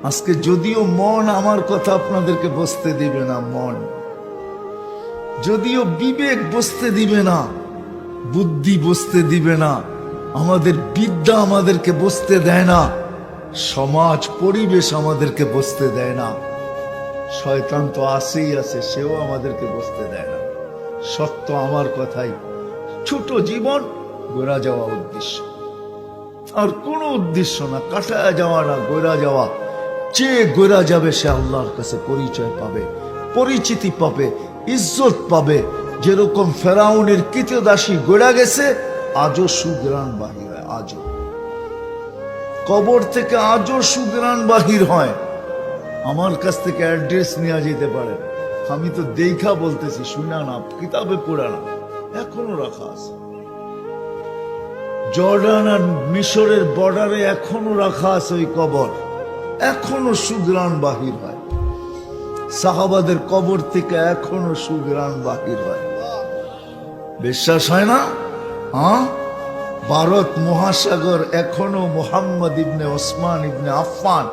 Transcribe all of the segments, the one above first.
আজকে যদিও মন আমার কথা আপনাদেরকে বুঝতে দিবে না, মন যদিও বিবেক বুঝতে দিবে না, বুদ্ধি বুঝতে দিবে না, আমাদের বিদ্যা আমাদেরকে বুঝতে দেয় না, সমাজ পরিবেশ আমাদেরকে বুঝতে দেয় না, শয়তান তো আসেই আছে, সেও আমাদেরকে বুঝতে দেয় না। সত্য আমার কথাই, ছোট জীবন গোড়া যাওয়া উদ্দেশ্য, আর কোনো উদ্দেশ্য না, কাটায় যাওয়া না, গোড়া যাওয়া। যে গোড়া যাবে সে আল্লাহর কাছে পরিচয় পাবে, পরিচিতি পাবে, ইজ্জত পাবে। যেরকম ফেরাউনের কৃতদাসী গোড়া গেছে, আজও সুগ্রাণ বাহির হয়, আজও কবর থেকে আজও সুগ্রাণ বাহির হয়। আমার কাছ থেকে অ্যাড্রেস নেওয়া যেতে পারে, আমি তো দেখা বলতেছি, শুনা না, কিতাবে পড়া না, এখনো রাখা আছে। জর্ডান আর মিশরের বর্ডারে এখনো রাখা আছে ওই কবর, এখনো সুগ্রাণ বাহির হয়। সাহাবাদের কবর থেকে এখনো সুগ্রাণ বাহির হয়। বিশ্বাস হয় না? হ্যাঁ, ভারত মহাসাগর এখনো মুহাম্মদ ইবনে ওসমান ইবনে আফফান,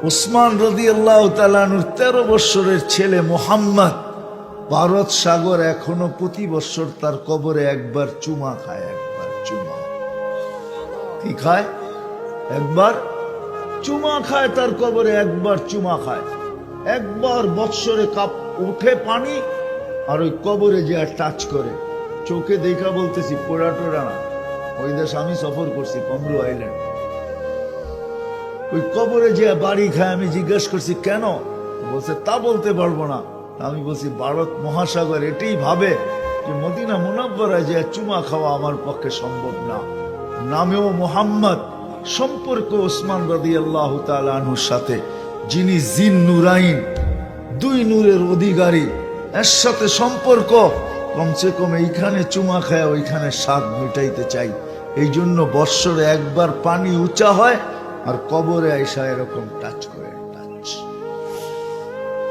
ওসমান রাদিয়াল্লাহু তাআলা আনহুর 13 বছরের ছেলে মুহাম্মদ, ভারত সাগর এখনো প্রতি বছর তার কবরে একবার চুমা খায়, একবার চুমা। কি খায়? একবার চুমা খায়, তার কবরে একবার চুমা খায়। একবার বৎসরে কাপ উঠে পানি, আর ওই কবরে যে টাচ করে, চোখে দেখা বলতেছি, পোড়া টোড়া না। ওই দেশ আমি সফর করছি, কমরু আইল্যান্ড। ওই কবরে যে বাড়ি খায়, আমি জিজ্ঞাসা করছি কেন, বলছে তা বলতে পারবো না। আমি বলছি ভারত মহাসাগর এটাই ভাবে যে মদিনা মুনাব্বরায় যে চুমা খাওয়া আমার পক্ষে সম্ভব না। নামেও মুহাম্মদ, সম্পর্ক ওসমান রাদিয়াল্লাহু তাআলা আনহুর সাথে, যিনি জিন নুরাইন, 2 নূরের অধিকারী, এর সাথে সম্পর্ক। কমসে কম এইখানে চুমা খায় ওইখানে স্বাদ মিটাইতে চাই। এই জন্য বৎসরে একবার পানি উঁচা হয়, আর কবরে আইসা এরকম টাচ করে, টাচ।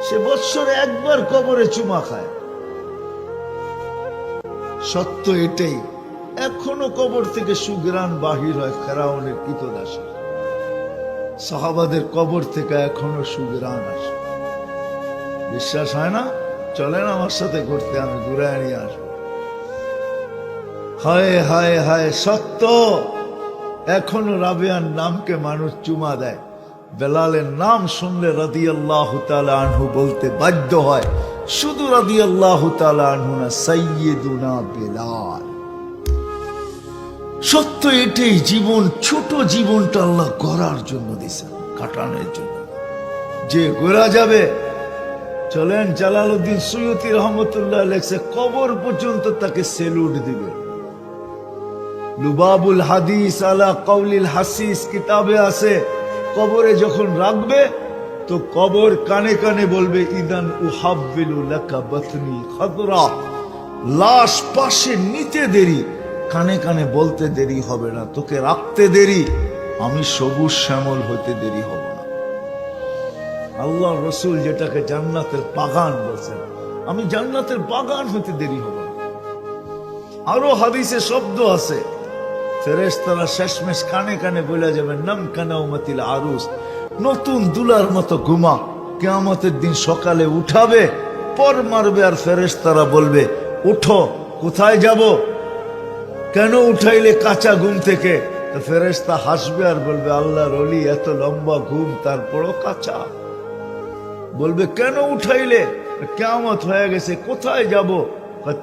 সে বৎসরে একবার কবরে চুমা খায়। সত্য এটাই, এখনো কবর থেকে সুগ্রাণ বাহির হয় ফেরাউনের কৃতদাসী। সাহাবাদের কবর থেকে এখনো সুগ্রাণ আসে। বিশ্বাস হয় না? চলেন আমার সাথে ঘুরতে, আমি ঘুরায় নিয়ে আসবো। হায় হায় হায়, সত্য। এখনো রাবিয়ার নামকে মানুষ চুমা দেয়। বেলালের নাম শুনলে রাদিয়াল্লাহু তাআলা আনহু বলতে বাধ্য হয়, শুধু রাদিয়াল্লাহু তাআলা আনহু না, সাইয়্যিদুনা বেলাল। সত্য এটাই, জীবন ছোট, জীবনটা আল্লাহ গড়ার জন্য দিয়েছেন, কাটানোর জন্য। যে গোরা যাবে, চলেন, জালালউদ্দিন সুয়ুতী রহমতুল্লাহ লেখছে, কবর পর্যন্ত তাকে সেলুট দিবে। লুবাবুল হাদিস আলা কাউলিল হাসিস কিতাবে আছে, কবরে যখন রাখবে তো কবর কানে কানে বলবে, ইদান উহাব্বিলু লাকা বাতনি খাদরা। লাশ পাশে নিতে দেরি, কানে কানে বলতে দেরি হবে না, তোকে রাখতে দেরি, আমি সবুজ শ্যামল হতে দেরি হব না। আল্লাহ রসুল যেটাকে জান্নাতের বাগান বলছেন, আমি জান্নাতের বাগান হতে দেরি হব না। আরো হাদিসে শব্দ আছে, ফেরেশতারা শেষমেশ কানে কানে বলে যাবে, নাম কানাউমাতিল আরুস, নতুন দুলার মতো ঘুমা। কিয়ামতের দিন সকালে উঠাবে, পর মারবে, আর ফেরেশতারা বলবে, উঠো, কোথায় যাব? কেন উঠাইলে কাঁচা ঘুম থেকে? ফেরেশতা হাসবে আর বলবে, আল্লাহর ওলি, এত লম্বা ঘুম তারপরও কাঁচা। বলবে, কেন উঠাইলে? কিয়ামত হয়ে গেছে, কোথায় যাব?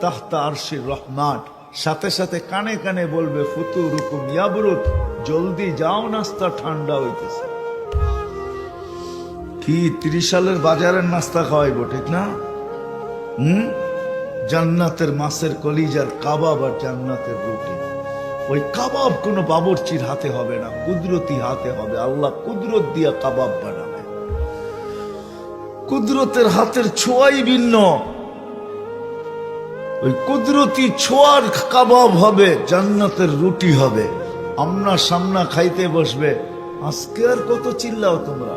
তাহতা আরশির রহমান। সাথে সাথে কানে কানে বলবে, ফুতুরুকুম ইয়াবরুদ, জলদি যাও, নাস্তা ঠান্ডা হইতেছে। কি 30 সালের বাজারের নাস্তা খাওয়াইবো, ঠিক না? জান্নাতের মাছের কলিজার কাবাব আর জান্নাতের রুটি। ওই কাবাব কোনো বাবুর্চির হাতে হবে না, কুদরতি হাতে হবে। আল্লাহ কুদরত দিয়া কাবাব বানাবে, কুদরতের হাতের ছোঁয়াই ভিন্ন। ওই কুদরতি ছোঁয়ার কাবাব হবে, জান্নাতের রুটি হবে। আমরা সামনা খাইতে বসবে, আজকে আর কত চিল্লাও তোমরা,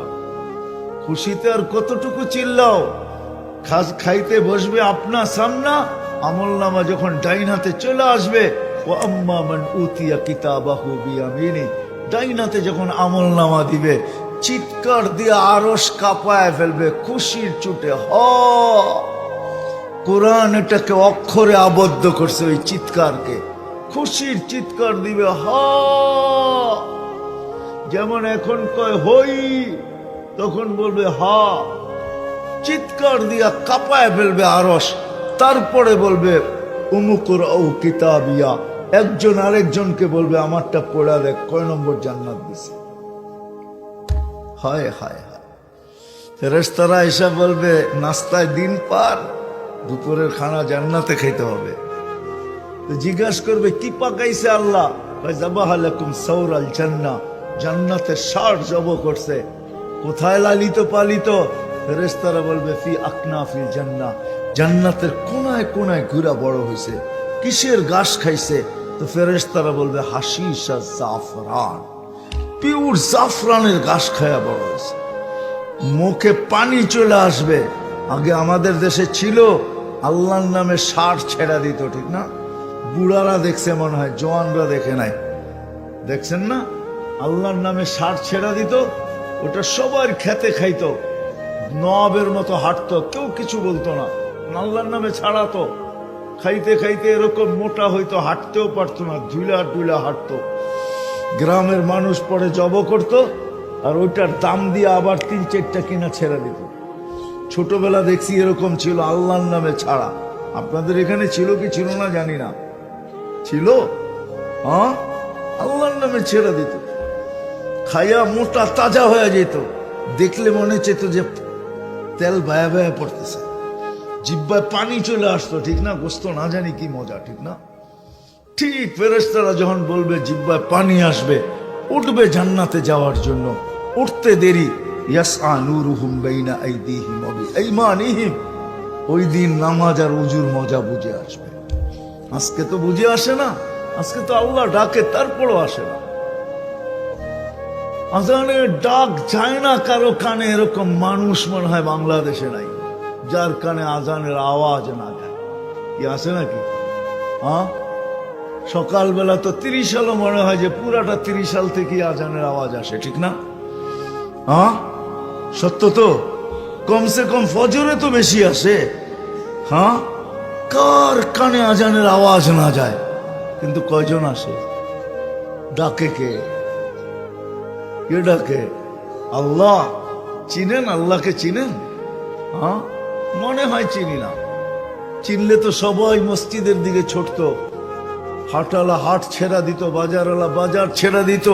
খুশিতে আর কতটুকু চিল্লাও। খাইতে বসবে আপনার সামনা, আমল নামা যখন ডাইন হাতে চলে আসবে, ও আম্মা মান উতিয়া কিতাবাহু বিয়ামিনি, ডাইন হাতে যখন আমল নামা দিবে, চিৎকার দিয়ে আরশ কাঁপায় ফেলবে খুশির চুটে। কোরআন এটাকে অক্ষরে আবদ্ধ করছে, ওই চিৎকারকে খুশির চিৎকার দিবে। যেমন এখন কয় হই, তখন বলবে হা। চিৎকার দিয়া কাঁপায় ফেলবে আরশ। তারপরে বলবে উমুকুরাউ কিতাবিয়া, একজন আরেকজনকে বলবে আমারটা পড়া দেখ, কয় নম্বর জান্নাত দিছে। হায় হায় হায়। ফেরেশতারা এসে বলবে নাস্তায় দিন পার, দুপুরের খানা জান্নাতে খেতে হবে। তো জিজ্ঞাসা করবে কি পাকাইছে আল্লাহ? যাবাহা লাকুম সাওরাল জান্নাহ, জান্নাতের ষাঁড় জব করছে। কোথায় লালিত পালিত? ফেরেশতারা বলবে ফি আকনাফিল জান্নাহ, জান্নাতের কোনায় কোনায় ঘুরা বড় হয়েছে। কিসের ঘাস খাইছে? তো ফেরেশতারা বলবে হাশিশ আর জাফরান, পিওর জাফরানের ঘাস খায়া বড় হয়েছে। মুখে পানি চলে আসবে। আগে আমাদের দেশে ছিল আল্লাহর নামে ষাঁড় ছেড়া দিত, ঠিক না? বুড়ারা দেখছে মনে হয়, জওয়ানরা দেখে নাই। দেখছেন না? আল্লাহর নামে ষাঁড় ছেড়া দিত, ওটা সবার খেতে খাইতো, নবাবের মতো হাঁটতো, কেউ কিছু বলতো না। আল্লাহর নামে ছাড়াতো, খাইতে খাইতে এরকম মোটা হইতো, হাঁটতেও পারতো না, ধুলা টুলা হাঁটতো। গ্রামের মানুষ পরে জব করতো, আর ওইটার দাম দিয়ে আবার 3-4টা কিনা ছেড়ে দিত। ছোটবেলা দেখছি এরকম ছিল, আল্লাহর নামে ছাড়া। আপনাদের এখানে ছিল কি ছিল না জানি না, ছিল। হ্যাঁ, আল্লাহর নামে ছেড়ে দিত, খাইয়া মোটা তাজা হয়ে যেত। দেখলে মনে চেত যে তেল ভায়া ভায়া পড়তেছে, জিব্বায় পানি চলে আসতো, ঠিক না? গোস্ত না জানি কি মজা, ঠিক না? ঠিক ফেরেশতারা যখন বলবে জিব্বায় পানি আসবে, উঠবে জান্নাতে যাওয়ার জন্য। উঠতে দেরি, ইয়াসআ নূরুহুম বাইনা আইদিহিম ওয়া বিআইমানিহিম, ওই দিন নামাজ আর উজুর মজা বুঝে আসবে। আজকে তো বুঝে আসে না, আজকে তো আল্লাহ ডাকে তারপরও আসে না। আজানের ডাক যায় না কারো কানে, এরকম মানুষ মনে হয় বাংলাদেশে নাই যার কানে আজানের আওয়াজ না যায়। কি আছে নাকি? হ্যাঁ, সকালবেলা তো 30 সালও মনে হয় যে পুরাটা 30 সাল থেকে আজানের আওয়াজ আসে, ঠিক না? হ্যাঁ, সত্য তো। কমসে কম ফজরে তো বেশি আসে। হ্যাঁ, কার কানে আজানের আওয়াজ না যায়? কিন্তু কয়জন আসে? ডাকে কে? কে ডাকে? আল্লাহ। চিনেন আল্লাহকে? চিনেন? হ্যাঁ, মনে হয় চিনি না। চিনলে তো সবাই মসজিদের দিকে ছুটতো, হাটওয়ালা হাট ছেড়া দিত, বাজারওয়ালা বাজার ছেড়া দিত,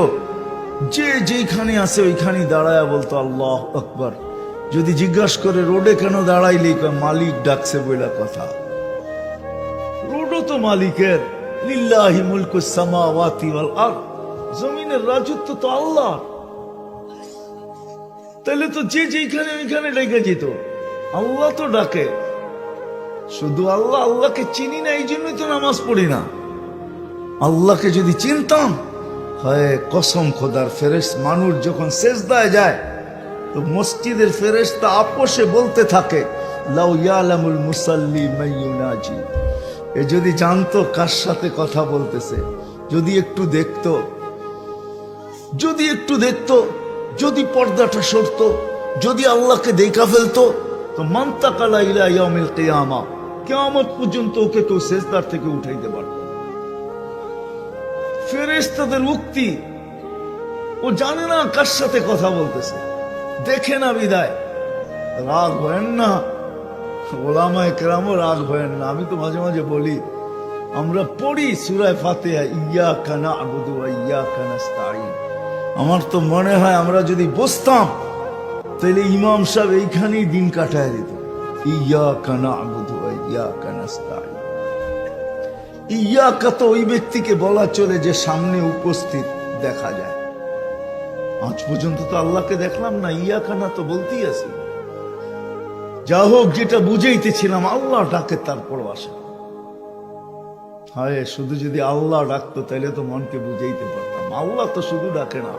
যে যেখানে আছে ওইখানে দাঁড়ায়া বলতো আল্লাহ আকবার। যদি জিজ্ঞাসা করে রোডে কেন দাঁড়াইলি, মালিক ডাকছে বইলা কথা। রোডও তো মালিকের, লিল্লাহি মুলকুস সামাওয়াতি ওয়াল আরদ, জমিনের রাজত্ব তো আল্লাহ। তাহলে তো যে যেখানে ওইখানে ডেকে যেত। আল্লাহ তো ডাকে, শুধু আল্লাহ। আল্লাহকে চিনি না, এই জন্যই তো নামাজ পড়ি না। আল্লাহকে যদি চিনতাম, হয় কসম খোদার, মানুষ যখন সেজদায় যায় তো মসজিদের ফেরেশতা আপোষে বলতে থাকে লাউ ইয়ালামুল মুসাল্লি মাইয়ুনাজি। এ যদি জানতো কার সাথে কথা বলতেছে, যদি একটু দেখতো, যদি পর্দাটা সরতো, যদি আল্লাহকে দেখা ফেলতো, তো মান্তাকালা ইলা ইয়াউমিল কিয়ামা, কিয়ামত পর্যন্ত ওকে কেউ সেজদার থেকে উঠাইতে পারত। ফেরেশতাদের উক্তি, ও জানে না কার সাথে কথা বলতেছে, দেখে না বিদায়। রাগ হয়েন না, ওলামায়ে কেরামও রাগ হয়েন না। আমি তো মাঝে মাঝে বলি, আমরা পড়ি সূরা ফাতিহা, ইয়্যাকা না'বুদু ওয়া ইয়্যাকা নাস্তাঈন। আমার তো মনে হয় আমরা যদি বসতাম তাহলে ইমাম সাহেব এইখানেই দিন কাটায় দিত। ইয়্যাকা না'বুদু ওয়া ইয়্যাকা নাস্তাঈন। ইয়াকা তো ওই ব্যক্তিকে বলা চলে যে সামনে উপস্থিত দেখা যায়। আজ পর্যন্ত তো আল্লাহকে দেখলাম না, ইয়াকা না তো বলতেই আছি। যা হোক, যেটা বুঝাইতেছিলাম, আল্লাহ ডাকে তারপর আসে। হায়, শুধু যদি আল্লাহ ডাকতো তাহলে তো মনকে বুঝাইতে পারতাম। আল্লাহ তো শুধু ডাকে না,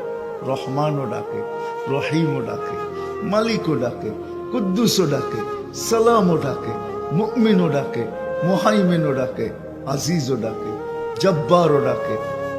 রহমানও ডাকে, রহিমও ডাকে, মালিকও ডাকে, কুদ্দুসও ডাকে, সালামও ডাকে, মুমিনও ডাকে, মুহাইমিনও ডাকে, আজিজও ডাকে, জব্বারও ডাকে,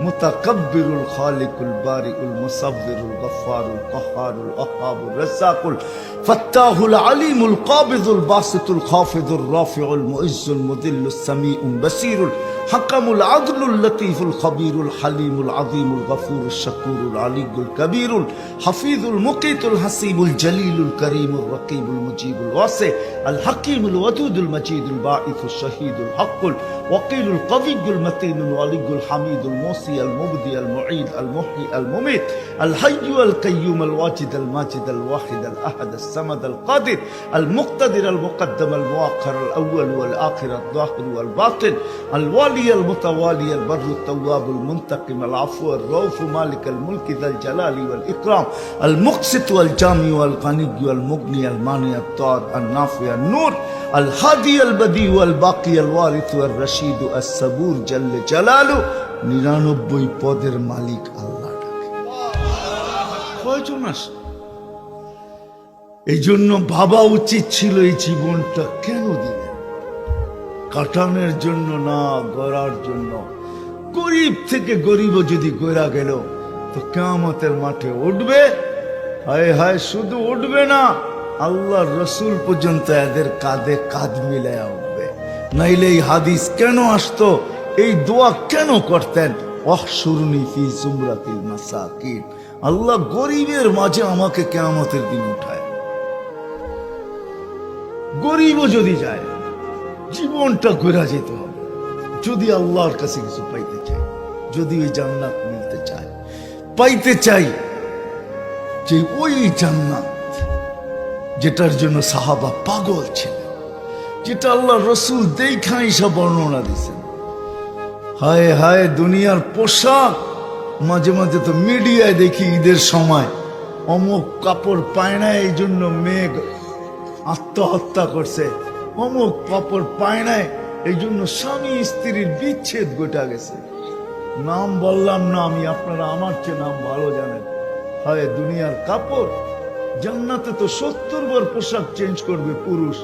متكبر الخالق البارئ المصور الغفار القهار الوهاب الرزاق الفتاح العليم القابض الباسط الخافض الرافع المعز المذل السميع البصير الحكم العدل اللطيف الخبير الحليم العظيم الغفور الشكور العلي الكبير الحفيظ المقيت الحسيب الجليل الكريم الرقيب المجيب الواسع الحكيم الودود المجيد الباعث الشهيد الحق الوكيل القوي المتين الولي الحميد الموصي المبدي المعيد المحيي المميت الحي القيوم الواجد الماجد الواحد الأحد الصمد القادر المقتدر المقدم المؤخر الأول والآخر الظاهر والباطن الوالي المتوالي البر التواب المنتقم العفو الرؤوف مالك الملك ذا الجلال والإكرام المقسط والجامع والغني والمغني المانع الطاهر النافع النور الهادي البديع والباقي الوارث والرشيد الصبور جل جلاله 99 পদের মালিক আল্লাহ ডাকে কয়জন আসে এই জন্য ভাবা উচিত ছিল এই জীবনটা কেন দিলেন কাটানোর জন্য না গড়ার জন্য গরিব থেকে গরিবও যদি গড়া গেল তো কিয়ামতের মাঠে উঠবে হায় হায় শুধু উঠবে না আল্লাহর রাসূল পর্যন্ত এদের কাঁধে কাঁধ মিলায়া উঠবে নাইলে এই হাদিস কেন আসতো এই দোয়া কেন করতেন ওয়াহশুরনি ফি জুমরাতিল মাসাকিন আল্লাহ গরিবের মাঝে আমাকে কিয়ামতের দিন উঠায় গরিবও যদি যায় জীবনটা ঘুরা যেতে হবে যদি আল্লাহর কাছে কিছু পাইতে চাই যদি ওই জান্নাত মিলতে চায় পাইতে চাই যে ওই জান্নাত যেটার জন্য সাহাবা পাগল ছিলেন যেটা আল্লাহ রসুল দেখা এসব বর্ণনা দিয়েছেন হায় হায় দুনিয়ার পোশাক মাঝে মাঝে তো মিডিয়ায় দেখি ঈদের সময় অমুক কাপড় পায় না এই জন্য মেঘ আত্মহত্যা করছে অমুক কাপড় পায় না এই জন্য স্বামী স্ত্রীর বিচ্ছেদ ঘটা গেছে নাম বললাম না আমি আপনারা আমার চেয়ে নাম ভালো জানেন হয় দুনিয়ার কাপড় জান্নাতে তো 70 বার পোশাক চেঞ্জ করবে পুরুষ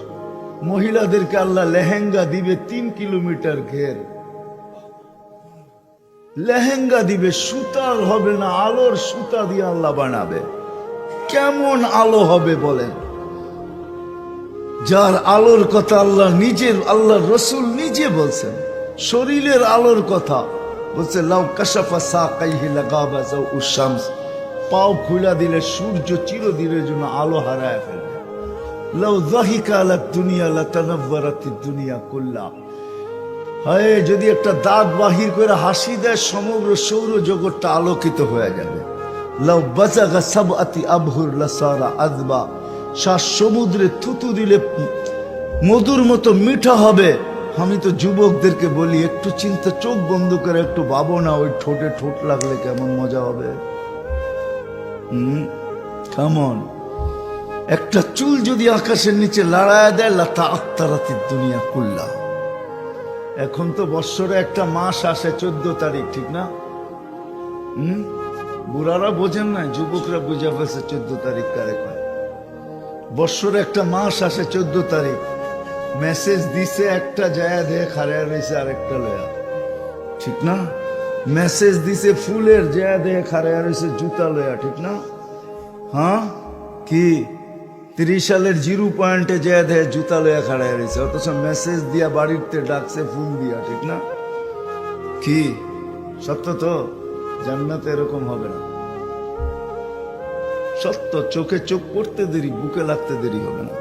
মহিলাদেরকে আল্লাহ লেহেঙ্গা দিবে 3 কিলোমিটার ঘের লেহেঙ্গা দিবে সুতার হবে না আলোর সুতা দিয়ে আল্লাহ বানাবে কেমন আলো হবে বলেন যার আলোর কথা আল্লাহ নিজের আল্লাহ রসুল নিজে বলছেন শরীরের আলোর কথা বলছে লাউ কাশাফা সাকাইহি লাগাবা যাউ শামস পাও খুলা দিলে সূর্য চিরদিনের জন্য আলো হারায় ফেলবে লাউ যাহিকা আলা দুনিয়া লাতানাওয়ারাতিদ দুনিয়া কুল্লা হায় যদি একটা দাঁত বাহির করে হাসি দেয় সমগ্র সৌর জগৎটা আলোকিত হয়ে যাবে লাউ বাজাগা সাবআতি আবহুর লাসারা আযবা শ্বাস সমুদ্রে থুতু দিলে মধুর মতো মিঠা হবে আমি তো যুবকদেরকে বলি একটু চিন্তা চোখ বন্ধ করে একটু ভাবো না ওই ঠোঁটে ঠোঁট লাগলে কেমন মজা হবে কেমন একটা চুল যদি আকাশের নিচে লড়ায় দেয় লাতা আত্মারাতির দুনিয়া কুল্লা এখন তো বৎসরে একটা মাস আসে 14 তারিখ ঠিক না বুড়ারা বোঝেন না যুবকরা বুঝে ফেলছে 14 তারিখ কারে কয় বৎসরে একটা মাস আসে 14 তারিখ মেসেজ দিছে একটা জায়গা দিয়ে খাড়া রয়েছে আরেকটা লয়া ঠিক না মেসেজ দিছে ফুলের জায়গা দিয়ে খাড়া রয়েছে জুতা লয়া ঠিক না হ্যাঁ কি 30 সালের 0 পয়েন্টে জায়গা দিয়ে জুতা লয়া খাড়া রয়েছে অথচ মেসেজ দিয়া বাড়িতে ডাকছে ফুল দিয়া ঠিক না কি সত্য তো জান্নাতে এরকম হবে না সত্য চোখে চোখ পড়তে দেরি বুকে লাগতে দেরি হবে না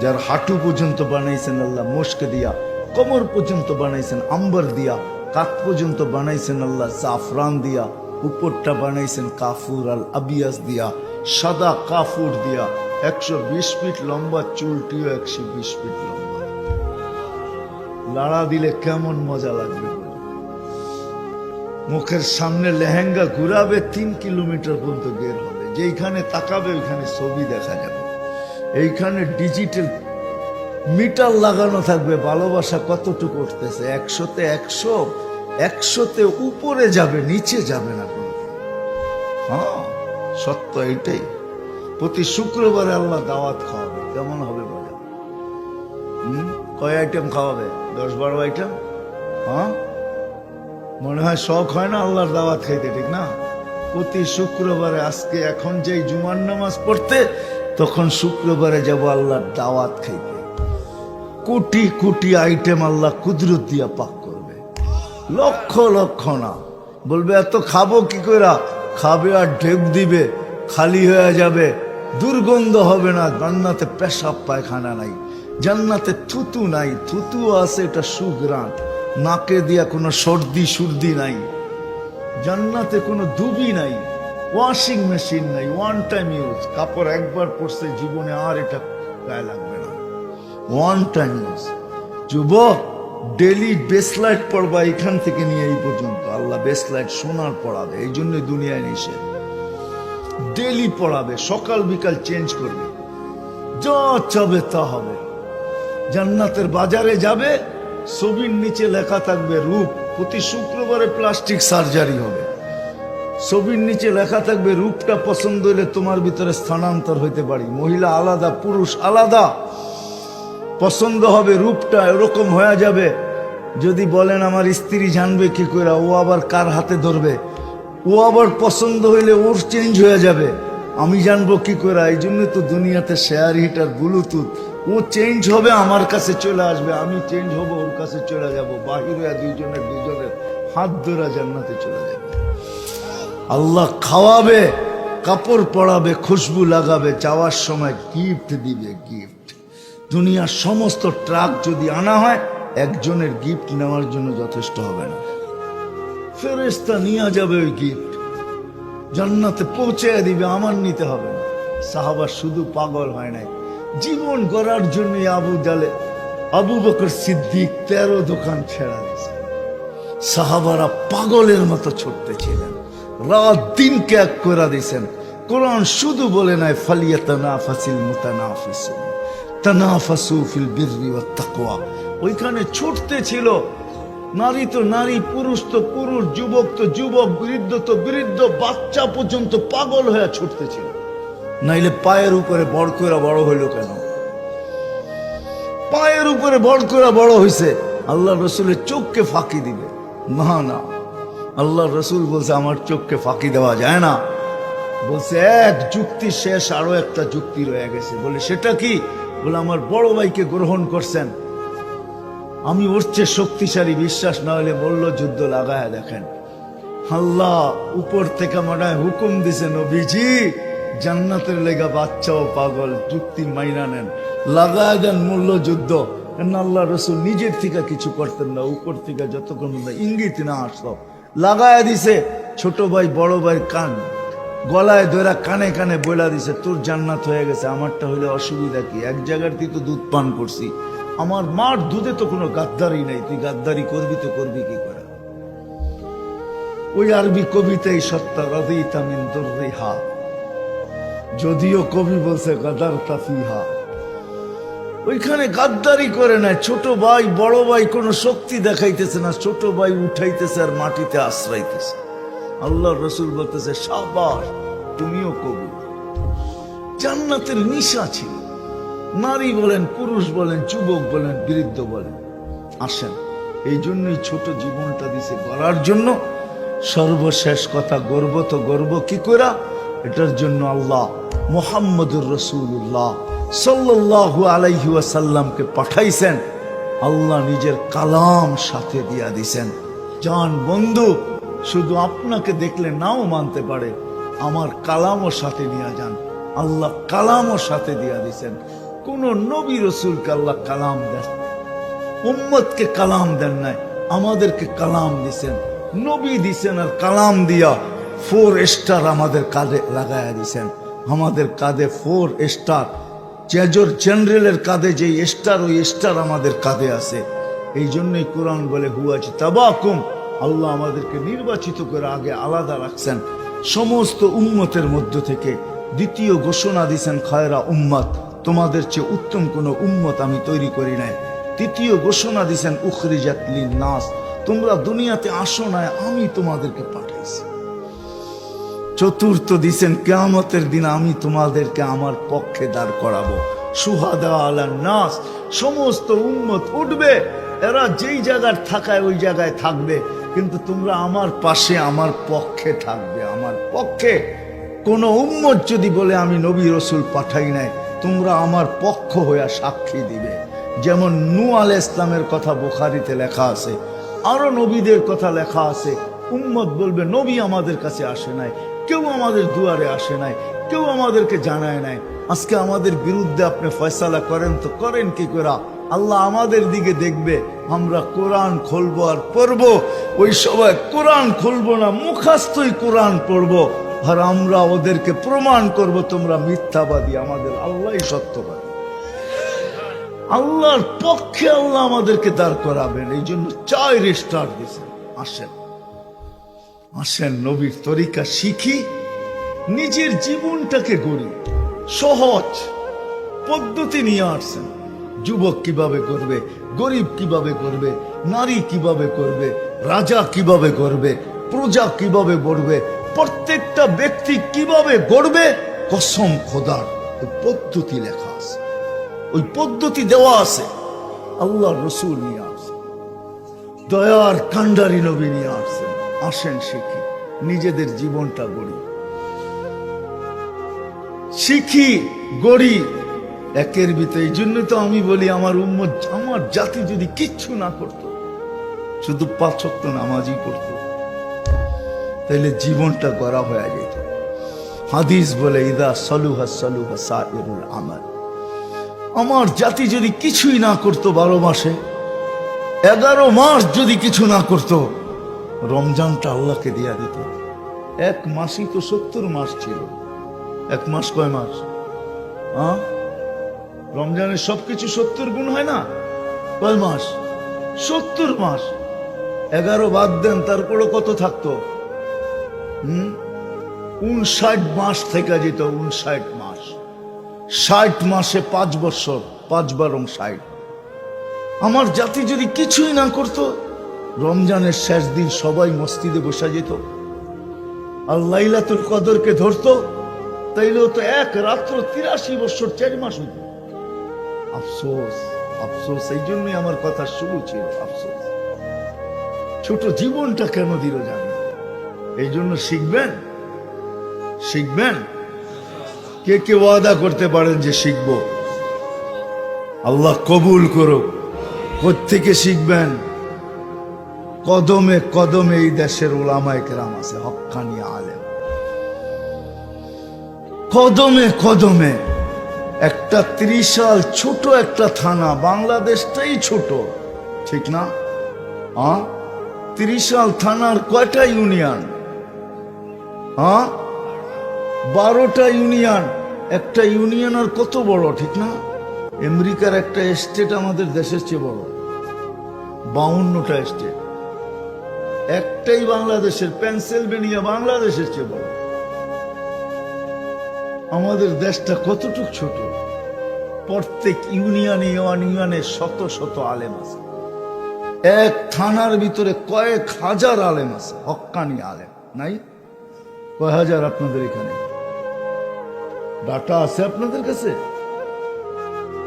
যার হাঁটু পর্যন্ত বানাইছেন আল্লাহ মুশক দিয়া কোমর পর্যন্ত বানাইছেন আম্বার দিয়া কাত পর্যন্ত বানাইছেন আল্লাহ জাফরান দিয়া উপরটা বানাইছেন কাফুর আল আবিয়াস দিয়া সাদা কাফুর দিয়া 120 ফিট লম্বা চুলটিও 120 ফিট লম্বা লাড়া দিলে কেমন মজা লাগবে মুখের সামনে লেহেঙ্গা ঘুরাবে 3 কিলোমিটার পর্যন্ত বের হবে যেখানে তাকাবে ওইখানে ছবি দেখা যাবে এইখানে ডিজিটাল মিটার লাগানো থাকবে ভালোবাসা কতটুকু উঠতেছে 100-তে 100 100-তে উপরে যাবে নিচে যাবে না কোনো হ্যাঁ সত্য এটাই প্রতি শুক্রবারে আল্লাহ দাওয়াত খাওয়াবে কেমন হবে বলে কয় আইটেম খাওয়াবে 10-12 আইটেম হ্যাঁ মনে হয় শখ হয় না আল্লাহর দাওয়াত খাইতে, ঠিক না? প্রতি শুক্রবারে, আজকে এখন যেই জুমার নামাজ পড়তে, তখন শুক্রবারে যাব আল্লাহর দাওয়াত খাইতে। কোটি কোটি আইটেম আল্লাহ কুদরত দিয়া পাক করবে, লক্ষ লক্ষ না। বলবে এত খাবো কি করে? খাবে আর ঢেক দিবে, খালি হয়ে যাবে, দুর্গন্ধ হবে না। জান্নাতে পেশাব পায়খানা নাই, জান্নাতে থুতু নাই, থুতু আছে এটা সুঘ্রাণ, নাকে দিয়া কোনো সর্দি সুর্দি নাই। জান্নাতে কোনো দুবি নাই, ওয়াশিং মেশিন নাই, ওয়ান টাইম ইউজ, কাপড় একবার পরছে জীবনে আর এটা গায়ে লাগবে না, ওয়ান টাইম ইউজ। যুবক, ডেলি বেসলাইট পড়বা, এখান থেকে নিয়ে এই পর্যন্ত। আল্লাহ বেসলাইট সোনার পড়াবে, এই জন্য দুনিয়ায় নিষে। ডেলি পড়াবে, সকাল বিকাল চেঞ্জ করবে, যা চাবে তা হবে। জান্নাতের বাজারে যাবে, ছবির নিচে লেখা থাকবে রূপ। প্রতি শুক্রবারে প্লাস্টিক সার্জারি হবে, ছবির নিচে লেখা থাকবে রূপটা পছন্দ হলে তোমার ভিতরে স্থানান্তর হইতে পারি। মহিলা আলাদা, পুরুষ আলাদা, পছন্দ হবে, রূপটা এরকম হয়ে যাবে। যদি বলেন আমার স্ত্রী জানবে কি করে, ও আবার কার হাতে ধরবে? ও আবার পছন্দ হইলে ওর চেঞ্জ হয়ে যাবে, আমি জানবো কি করে? এই জন্য তো দুনিয়াতে শেয়ার হিটার, ব্লুটুথ। ও চেঞ্জ হবে, আমার কাছে চলে আসবে, আমি চেঞ্জ হব, ওর কাছে চলে যাব। বাহিরে দুইজনের হাত ধরা জান্নাতে চলে যাবে। আল্লাহ খাওয়াবে, কাপড় পরাবে, খুশবু লাগাবে, যাওয়ার সময় গিফট দিবে, গিফট। দুনিয়ার সমস্ত ট্রাক যদি আনা হয়, একজনের গিফট নেওয়ার জন্য যথেষ্ট হবে না। ফেরেশতা নিয়ে যাবে ওই গিফট, জান্নাতে পৌঁছে দিবে, আমার নিতে হবে না। সাহাবা শুধু পাগল হয় নাই, জীবন গড়ার জন্য আবু বকর সিদ্দিক 13 দোকান ছেড়া দিয়েছে। সাহাবারা পাগলের মতো ছুটতেছিলেন, রাত দিনকে এক করে দিয়েছেন। কোরআন শুধু বলে নাই ফালিয়াতানাফাসিল মুতানাফিসুন তানাফাসু ফিল বিররি ওয়াত তাকওয়া। ওইখানে ছুটতে ছিল। নারী তো নারী, পুরুষ তো পুরুষ, যুবক তো যুবক, বৃদ্ধ তো বৃদ্ধ, বাচ্চা পর্যন্ত পাগল হয়ে ছুটতেছিল। নাইলে পায়ের উপরে বড় করে বড় হইল কেন? পায়ের উপরে বড় করে বড় হইছে, আল্লাহ রসুলের চোখকে ফাঁকি দিবে না। না, আল্লাহ রসুল বলছে আমার চোখকে ফাঁকি দেওয়া যায় না। বলছে এক যুক্তি শেষ, আরো একটা যুক্তি রয়ে গেছে। বলে সেটা কি? বলে আমার বড় ভাইকে গ্রহণ করছেন, আমি ওর চেয়ে শক্তিশালী, বিশ্বাস না হলে মল্ল যুদ্ধ লাগায় দেখেন। আল্লাহ উপর থেকে মনে হয় হুকুম দিছে, নবীজি জান্নাতের লেগা বাচ্চাও পাগল, যুক্তি মাইনা নেন, লাগায় দেন মল্ল যুদ্ধ। আল্লাহ রসুল নিজের থেকে কিছু করতেন না, উপর থেকে যতক্ষণ ইঙ্গিত না আসলো লাগায় দিছে। ছোট ভাই বড় ভাই কান গলায় ধরা কানে কানে বইলা দিছে, তোর জান্নাত হয়ে গেছে, আমারটা হইলে অসুবিধা কি? এক জায়গার তুই তো দুধ পান করছি, আমার মার দুধে তো কোনো গাদ্দারি নাই, তুই গাদ্দারি করবি তো করবি কি করে? ওই আরবি কবিতাই সত্তা রাদিতা মিন দুররিহা, যদিও কবি বলছে গাদারতা ফিহা। ওইখানে গাদ্দারি করে নাই। ছোট ভাই বড় ভাই কোনো শক্তি দেখাইতেছে না, ছোট ভাই উঠাইতেছে আর মাটিতে আশ্রাইতেছে। আল্লাহ রসুল বলতেছে শাবাশ, তুমিও কবি। জান্নাতের নিশা ছিল, নারী বলেন, পুরুষ বলেন, যুবক বলেন, বৃদ্ধ বলেন। আসেন, এই জন্যই ছোট জীবনটা দিছে গড়ার জন্য। সর্বশেষ কথা, গর্ব তো গর্ব কি করা? এটার জন্য আল্লাহ মুহাম্মদুর রাসূলুল্লাহ সাল্লাল্লাহু আলাইহি ওয়াসাল্লামকে পাঠাইছেন। আল্লাহ নিজের কালাম সাথে দিয়া দিছেন। জান বন্ধু, শুধু আপনাকে দেখলে নাও মানতে পারে, আমার কালামও সাথে নিয়ে যান। আল্লাহ কালামও সাথে দিয়া দিছেন। কোন নবী রসুলকে আল্লাহ কালাম দেন, উম্মতকে কালাম দেন নাই, আমাদেরকে কালাম দিছেন। নবী দিছেন আর কালাম দিয়া 4 স্টার আমাদের কাঁধে লাগাইয়া দিছেন। আমাদের কাঁধে 4 স্টার। মেজর জেনারেলের কাঁধে যে স্টার, ওই স্টার আমাদের কাঁধে আছে। এই জন্যই কোরআন বলে হুয়াজ তাবাকুম, আল্লাহ আমাদেরকে নির্বাচিত করে আগে আলাদা রাখছেন সমস্ত উম্মতের মধ্য থেকে। দ্বিতীয় ঘোষণা দিছেন খায়রা উম্মত, তোমাদের চেয়ে উত্তম কোন উম্মত আমি তৈরি করি নাই। তৃতীয় ঘোষণা দিছেন উখরিজাত লিন-নাস, তোমরা দুনিয়াতে আসো না, আমি তোমাদেরকে পাঠাইছি। চতুর্থ দিছেন কিয়ামতের দিন আমি তোমাদেরকে আমার পক্ষে দাঁড় করাবো। শুহাদা আলান নাস, সমস্ত উম্মত উঠবে, এরা যেই জায়গায় থাকায় ওই জায়গায় থাকবে। কিন্তু তোমরা আমার পাশে, আমার পক্ষে থাকবে। আমার পক্ষে কোন উম্মত যদি বলে আমি নবী রসুল পাঠাই নাই, তোমরা আমার পক্ষ হইয়া সাক্ষী দিবে। যেমন নূহ আলাইহিস ইসলামের কথা বুখারীতে লেখা আছে, আরো নবীদের কথা লেখা আছে। উম্মত বলবে নবী আমাদের কাছে আসে নাই, কেউ আমাদের দুয়ারে আসে নাই, কেউ আমাদেরকে জানায় নাই। আজকে আমাদের বিরুদ্ধে আপনি ফয়সালা করেন তো করেন কি করে? আল্লাহ আমাদের দিকে দেখবে, আমরা কোরআন খুলবো আর পড়বো। ওই সময় কোরআন খুলবো না, মুখস্থই কোরআন পড়বো, আর আমরা ওদেরকে প্রমাণ করব তোমরা মিথ্যাবাদী, আমাদের আল্লাহই সত্যবাদী। আল্লাহর পক্ষে আল্লাহ আমাদেরকে দাঁড় করাবেন। এই জন্য 4 স্টার দিয়েছেন। আসেন আসেন নবীর তরিকা শিখি, নিজের জীবনটাকে গড়ি। সহজ পদ্ধতি নিয়ে আসছেন। যুবক কিভাবে করবে, গরিব কিভাবে করবে, নারী কিভাবে করবে, রাজা কিভাবে করবে, প্রজা কিভাবে গড়বে, প্রত্যেকটা ব্যক্তি কিভাবে গড়বে, কসম খোদার ওই পদ্ধতি লেখা আছে, ওই পদ্ধতি দেওয়া আছে। আল্লাহ রসুল নিয়ে আসছেন, দয়ার কান্ডারি নবী নিয়ে আসছেন। আসেন শিখি, নিজেদের জীবনটা গড়ি, শিখি গড়ি একের ভিতরে। এই জন্য তো আমি বলি আমার উম্মত, আমার জাতি যদি কিচ্ছু না করত, শুধু 5 ওয়াক্ত নামাজই পড়তো, তাইলে জীবনটা গড়া হয়ে যেত। হাদিস বলে ইদা সালুহা সালুহা সাইরুল আমাল। আমার জাতি যদি কিছুই না করত 12 মাসে, 11 মাস যদি কিছু না করত, রমজানটা আল্লাহকে দিয়া দিত। 1 মাসই তো 70 মাস ছিল। 1 মাস কয় মাস? রমজানের সবকিছু 70 গুণ হয় না? কয় মাস? 70 মাস। 11 বাদ দেন, তারপরে কত থাকতো? 59 মাস থেকে যেত। 59 মাস। 60 মাসে 5 বছর, 5 বারং 60। আমার জাতি যদি কিছুই না করত, রমজানের শেষ দিন সবাই মসজিদে বসা যেত আর লাইলাতুল কদরকে ধরতো, তাইলেও তো 1 রাত্র 83 বছর 4 মাস হইত। আফসোস, আফসোস। এই জন্যই আমার কথা শুরু ছিল আফসোস। ছোট জীবনটা কেন দিল জানি। এই জন্য শিখবেন, শিখবেন। কে কে ওয়াদা করতে পারেন যে শিখবো? আল্লাহ কবুল করুক। কোত্থেকে শিখবেন? কদমে কদমে এই দেশের উলামায়ে কেরাম আছে, হক্কানি আলেম। কদমে কদমে। একটা ত্রিশাল ছোট একটা থানা, বাংলাদেশটাই ছোট, ঠিক না? 30 থানার কয়টা ইউনিয়ন? 12টা ইউনিয়ন। একটা ইউনিয়ন আর কত বড়, ঠিক না? আমেরিকার একটা স্টেট আমাদের দেশের চেয়ে বড়। 52টা স্টেট। একটাই বাংলাদেশের, পেনসিলভেনিয়া বাংলাদেশের চেয়ে বড়। আমাদের দেশটা কতটুকু ছোট। প্রত্যেক ইউনিয়নে ইউনিয়নে শত শত আলেম আছে। এক থানার ভিতরে কয়েক হাজার আলেম আছে, হক্কানি আলেম। নাই? কয় হাজার আপনাদের এখানে? ডাটা আছে আপনাদের কাছে?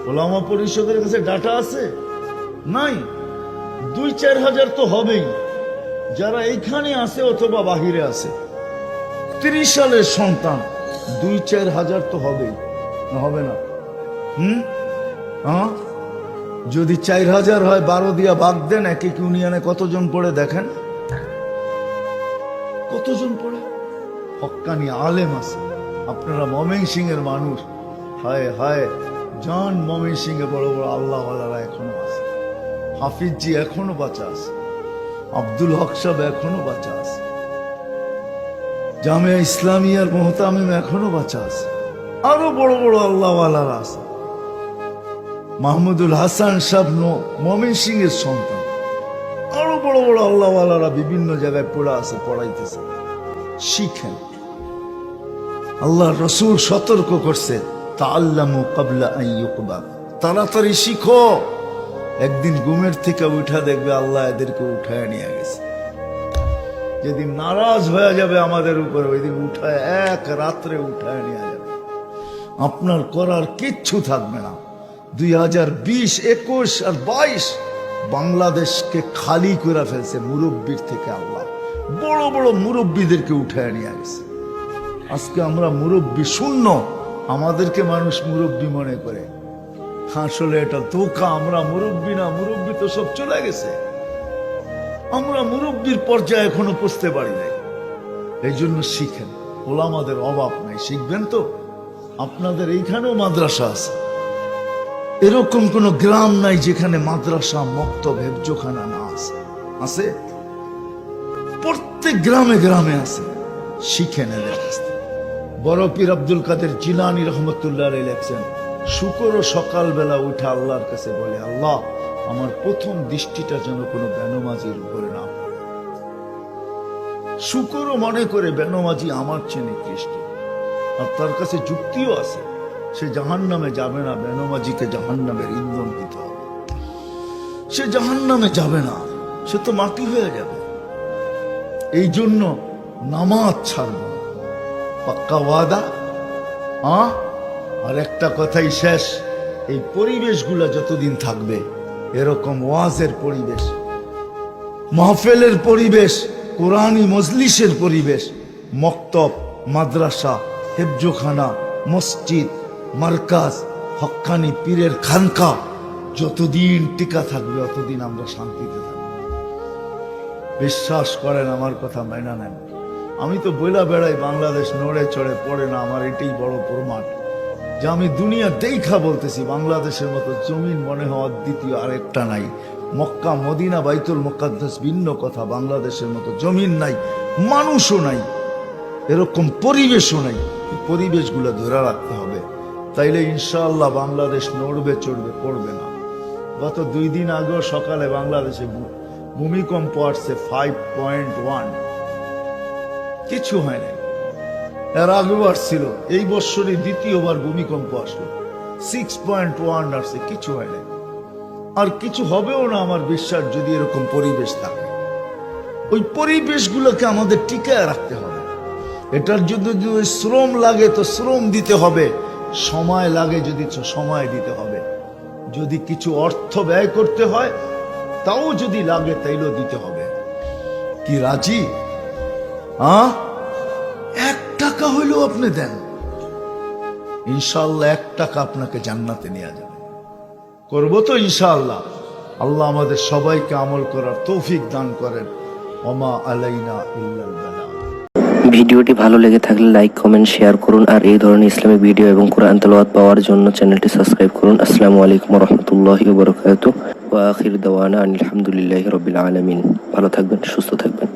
ওলামা পরিষদের কাছে ডাটা আছে? নাই। 2-4 হাজার তো হবেই, যারা এইখানে আছে অথবা বাহিরে আছে। 30 সালের সন্তান, 2-4 হাজার তো হবেই, না হবে না? যদি 4 হাজার হয়, 12 দিয়া ভাগ দেন, এক এক ইউনিয়নে কতজন পড়ে দেখেন, কতজন পড়ে? হক্কানি আলেম আছে। আপনারা ময়মনসিংহের মানুষ, হায় হায় জান, ময়মনসিংহে বড় বড় আল্লাহওয়ালারা এখনো আছে। হাফিজজি এখনো বাঁচা আছে, আব্দুল হক সাহেব এখনো বাঁচা আছে, জামিয়া ইসলামিয়ার মুহতামিম এখনো বাঁচা আছে, আরো বড় বড় আল্লাহওয়ালারা আছে। মাহমুদুল হাসান সাহেব ময়মনসিংহের সন্তান, আরো বড় বড় আল্লাহওয়ালারা বিভিন্ন জায়গায় পড়া আছে, পড়াইতেছে। শিখেন। আল্লাহ রসুল সতর্ক করছে, তাআল্লামু ক্বাবলা আন ইউকবাদ। তাড়াতাড়ি শিখো। একদিন ঘুমের থেকে উঠা দেখবে আল্লাহ এদেরকে উঠায় নিয়ে গেছে। যেদিন নারাজ হয়ে যাবে আমাদের উপরে, ওই দিন উঠায়, 1 রাত্রে উঠায় নিয়ে যাবে। আপনার করার কিচ্ছু থাকবে না। 2020, 21 আর 22 বাংলাদেশকে খালি করে ফেলছে মুরব্বীর থেকে। আল্লাহ বড় বড় মুরব্বীদেরকে উঠায় নিয়ে গেছে। আজকে আমরা মুরব্বী শূন্য, আমাদেরকে মানুষ মুরব্বী মনে করে। আসলে এটা ধোঁকা, আমরা মুরব্বী না, মুরব্বী তো সব চলে গেছে। আমরা মুরব্বীর পর্যায়ে এখনো পৌঁছতে পারি নাই। এই জন্য শিখেন, ওলামাদের অভাব নাই, শিখবেন তো। আপনাদের এইখানেও মাদ্রাসা আছে, এরকম কোন গ্রাম নাই যেখানে মাদ্রাসা, মক্তব, হেফজোখানা না আছে। আছে, প্রত্যেক গ্রামে গ্রামে আছে। শিখেন এদের কাছ থেকে। বড় পীর আব্দুল কাদের জিলানী রহমতুল্লাহ আলাইহি লেখছেন, শুকর সকালবেলা উঠে আল্লাহর কাছে বলে, আল্লাহ আমার প্রথম দৃষ্টিটা যেন কোনো বেনমাজির উপরে না পড়ে। শুকরও মনে করে বেনমাজি আমার চেয়ে নিকৃষ্ট, আর তার কাছে যুক্তিও আছে। সে জাহান্নামে যাবে না, বেনমাজিকে জাহান্নামের ইন্ধন দিতে হবে। সে জাহান্নামে যাবে না, সে তো মাটি হয়ে যাবে। এই জন্য নামাজ ছাড়ব না, পাক্কা ওয়াদা। আর একটা কথাই শেষ, এই পরিবেশগুলো যতদিন থাকবে, এরকম ওয়াজের পরিবেশ, মাহফিলের পরিবেশ, কোরআনী মজলিসের পরিবেশ, মক্তব, মাদ্রাসা, হেফজোখানা, মসজিদ, মার্কাজ, হক্কানি পীরের খানকা যতদিন টিকা থাকবে, অতদিন আমরা শান্তিতে থাকবো। বিশ্বাস করেন, আমার কথা মেনে নেন। আমি তো বইলা বেড়াই বাংলাদেশ নড়ে চড়ে পড়ে না, আমার এটাই বড় প্রমাণ যে আমি দুনিয়া দেখা বলতেছি। বাংলাদেশের মতো জমিন মনে হওয়ার দ্বিতীয় আরেকটা নাই। মক্কা, মদিনা, বাইতুল মুকাদ্দাস ভিন্ন কথা, বাংলাদেশের মতো জমিন নাই, মানুষও নাই, এরকম পরিবেশও নাই। পরিবেশগুলো ধরে রাখতে হবে, তাইলে ইনশাআল্লাহ বাংলাদেশ নড়বে চড়বে, পড়বে না। গত 2 দিন আগেও সকালে বাংলাদেশে ভূমিকম্প আসছে 5.1, কিছু হয় নাই। এর আগেও আসছিল, এই বছরই দ্বিতীয়বার ভূমিকম্প আসলো, 6.1 আসছে, কিছু হয় নাই। আর কিছু হবেও না আমার বিশ্বাস, যদি এরকম পরিবেশ থাকে। ওই পরিবেশগুলোকে আমাদের টিকায় রাখতে হবে। এটার জন্য যদি শ্রম লাগে তো শ্রম দিতে হবে, সময় লাগে যদি সময় দিতে হবে, যদি কিছু অর্থ ব্যয় করতে হয় তাও যদি লাগে তাইলেও দিতে হবে। কি রাজি? 1 টাকা হইলেও আপনি দেন, ইনশাআল্লাহ 1 টাকা আপনাকে জান্নাতে নিয়ে যাবে। করবো তো ইনশাআল্লাহ। আল্লাহ আমাদের সবাইকে আমল করার তৌফিক দান করেন। ওমা আলাইনা ইল্লাল বালাগ। ভিডিওটি ভালো লেগে থাকলে লাইক, কমেন্ট, শেয়ার করুন। আর এই ধরনের ইসলামিক ভিডিও এবং কোরআন তেলাওয়াত পাওয়ার জন্য চ্যানেলটি সাবস্ক্রাইব করুন। আসসালামু আলাইকুম ওয়া রাহমাতুল্লাহি ওয়া বারাকাতুহু। ওয়া আখির দাওয়ানা আলহামদুলিল্লাহি রাব্বিল আলামিন। ভালো থাকবেন, সুস্থ থাকবেন।